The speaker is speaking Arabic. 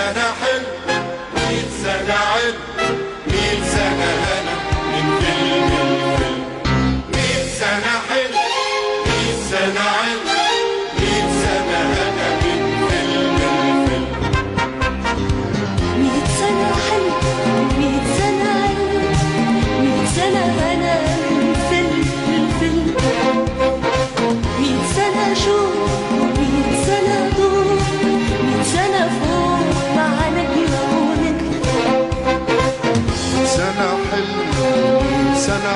سنة حلو 100 سنة علم 100 سنة هنا من فيلم الفيلم 100 سنة حلو 100 سنة علم 100 سنة هنا من فيلم الفيلم 100 سنة حلو 100 سنة علم 100 سنة هنا من فيلم الفيلم 100 سنة شوق و100 سنة ضوء 100 سنة فوق مع نجمة ونجم سنة حلو 100 سنة